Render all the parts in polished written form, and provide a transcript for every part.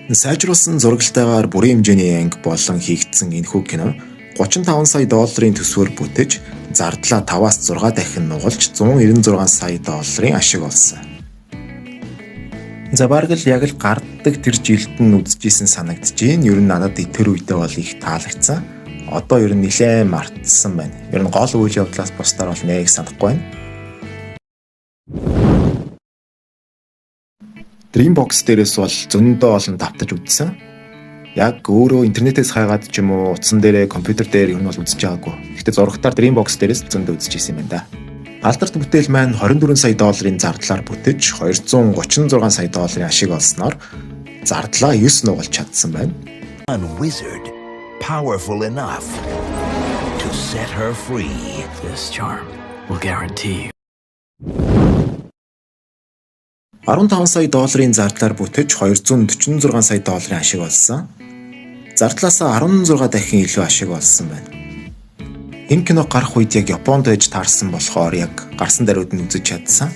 Сайжруулсан зураглалтайгаар бүрийн хэмжээний анги болон хийгдсэн энэхүү кино 35 сая долларын төсвөөр бүтэж зардлаа 5-аас 6 дахин нугалж 196 сая долларын ашиг олсон. За бараг л яг л гарддаг тэр жилд нь үзчихсэн санагдчихээн. Ер нь надад тэр үедээ бол их таалагдсан. Одоо ер нь нэлээд мартсан байна. Ер нь гол үйл явдлаас бусдаар бол нэг санахгүй байна. Dreambox дээрээс бол зөндөө олон давтаж үзсэн. Яг өөрөө интернетээс хайгаад ч юм уу утсан дээрээ компьютер дээр ер нь бол үзэж байгаагүй. Гэхдээ зурагтаар Dreambox дээрээс зөндөө үзчихсэн юм байна да. Алдарт бүтээл маань 24 сая долларын зардлаар бүтэж 236 сая долларын ашиг олсноор зардлаа 9 нугалж чадсан байна. Wizard powerful enough to set her free. This charm will guarantee 15 сая долларын зардлаар бүтэж 246 сая долларын ашиг олсон. Зардлаасаа 16 дахин илүү ашиг олсон байна. Энэ кино гарах үед яг Японд байж таарсан болохоор яг гарсан даруйд нь үзэж чадсан.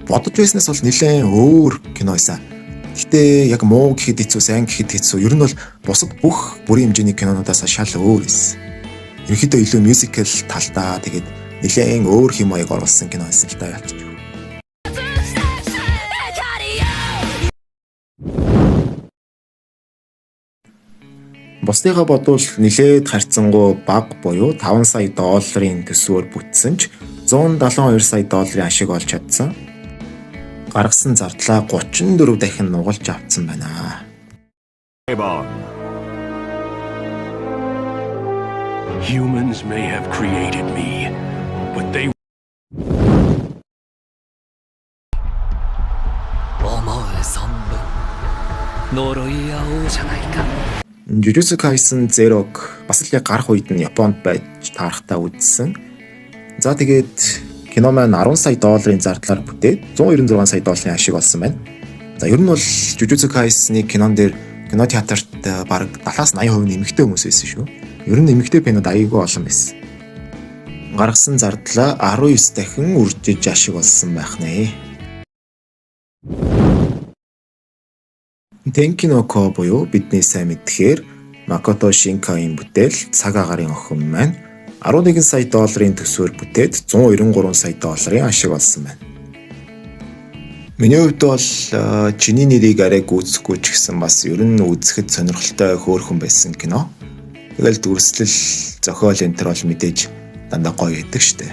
Бодож байснаас бол нэлээд өөр кино байсан. Гэтэ яг муу гэхэд хэцүү, сайн гэхэд хэцүү. Ер нь бол бусад бүх бүрийн хэмжээний кинонуудаас шал өөр байсан. Ерөнхийдөө илүү мюзикл талдаа тэгээд нэлээд өөр хэм маяг оруулсан кино байсан л та ялч. Бусдыгаа бодвол нэлээд харьцангуй бага буюу 5 сая долларын төсвөөр бүтсэн ч 172 сая долларын ашиг олж чадсан. Гаргасан зардлаа 34 дахин нугалж авсан байна. humans may have created me, but they Jujutsu Kaisen Zero-г бас л яг гарах үед нь Японд байж таарахтаа үзсэн. За тэгээд кино маань 10 сая долларын зардлаар бүтээд 196 сая долларын ашиг олсон байна. За ер нь бол Jujutsu Kaisen-ийн кинон дээр кино театрт бараг 70-80% нэмэгтэй хүмүүс байсан шүү. Ер нь нэмэгтэй кинод аяйгүй олон байсан. Гаргасан зардлаа 19 дахин үржиж ашиг олсон байх нэ. Тенкиноко буюу бидний сайн мэдхээр Макото Шинкаийн бүтээл цаг агарын охин маань 11 сая долларын төсвөөр бүтээд 193 сая долларын ашиг олсон байна. Миний хувьд бол чиний нэрийг арай гүйцэхгүй ч гэсэн бас ер нь үзэхэд сонирхолтой хөөрхөн байсан кино. Тэгэл дүрслэл зохиол энэ төр бол мэдээж дандаа гоё байдаг штэ.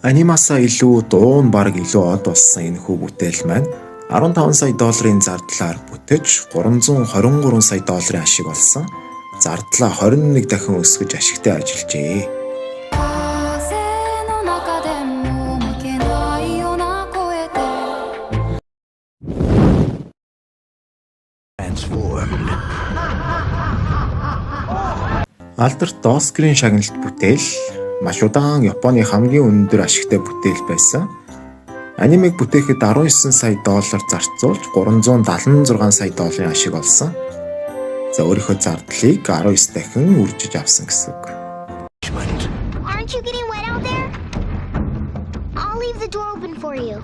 Анимасаа илүү дуу нь баг илүү од болсон энэ хүү бүтээл маань 15 сая долларын зардлаар бүтэж 323 сая долларын ашиг олсон. Зардлаа 21 дахин өсгөж ашигтай ажиллажээ. Алдарт Оскарын шагналт бүтээл маш удаан Японы хамгийн өндөр ашигтай бүтээл байсан. Анимыг бүтээхэд 19 сая доллар зарцуулж 376 сая долларын ашиг олсон. За өөрийнхөө зардлыг 19 дахин үржиж авсан гэсэн үг. Aren't you getting wet out there? I'll leave the door open for you.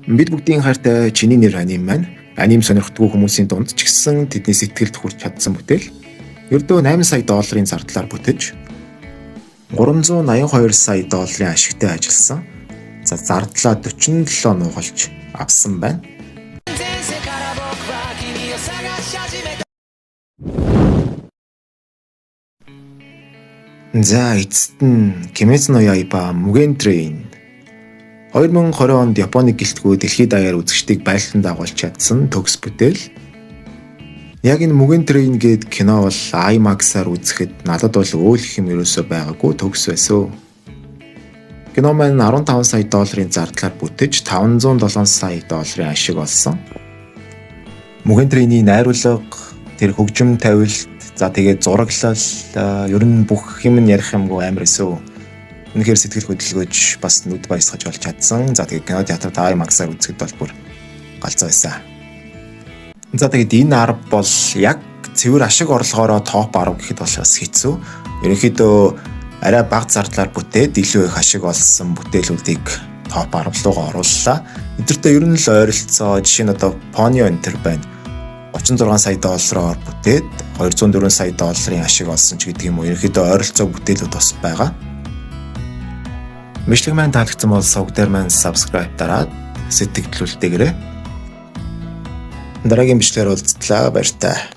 Бид бүгдийн хайртай чиний нэр аним маань аним сонирхдаггүй хүмүүсийн дунд ч гэсэн тэдний сэтгэлд хүрч чадсан бүтээл. Ердөө 8 сая долларын зардлаар бүтэж 382 сая долларын ашигтай ажилласан. За зардлаа 47 нугалж авсан байна. За эцэст нь Kimetsu no Yaiba Mugen Train 2020 онд Японы гэлтгүү дэлхийд даяар үзэгчдийг байлдан дагуулж чадсан төгс бүтээл. Яг энэ Mugen Train гээд кино бол IMAX-аар үзэхэд надад бол өөлөх юм ерөөсөө байгаагүй төгс байсан. Кино маань 15 сая долларын зардлаар бүтэж 507 сая долларын ашиг олсон. Мөгэнтрийн найруулга, тэр хөгжим тавилт, за тэгээд зураглал, ер нь бүх юм нь ярих юмгүй амар өсөө. Үнэхээр сэтгэл хөдлөлгөөж бас нүд баясгаж болж чадсан. За тэгээд кино театрт IMAX-аар үзэхэд бол бүр галзуу байсан. За тэгээд энэ 10 бол яг цэвэр ашиг орлогоороо топ 10 гэхэд бол бас хэцүү. Ерөнхийдөө арай бага зардлаар бүтээд илүү их ашиг олсон бүтээлүүдийг топ 10 руугаа орууллаа. Эдгээртээ ер нь л ойролцоо жишээ нь одоо Ponyo Enter байна. 36 сая доллараар бүтээд 204 сая долларын ашиг олсон ч гэдэг юм уу. Ерөнхийдөө ойролцоо бүтээлүүд бас байгаа. Бичлэг маань таалагдсан бол сувг дээр маань subscribe дараад сэтгэлдүүлэлтэйгээрэй. Дараагийн бичлэгээр уулзтлаа баяр таа.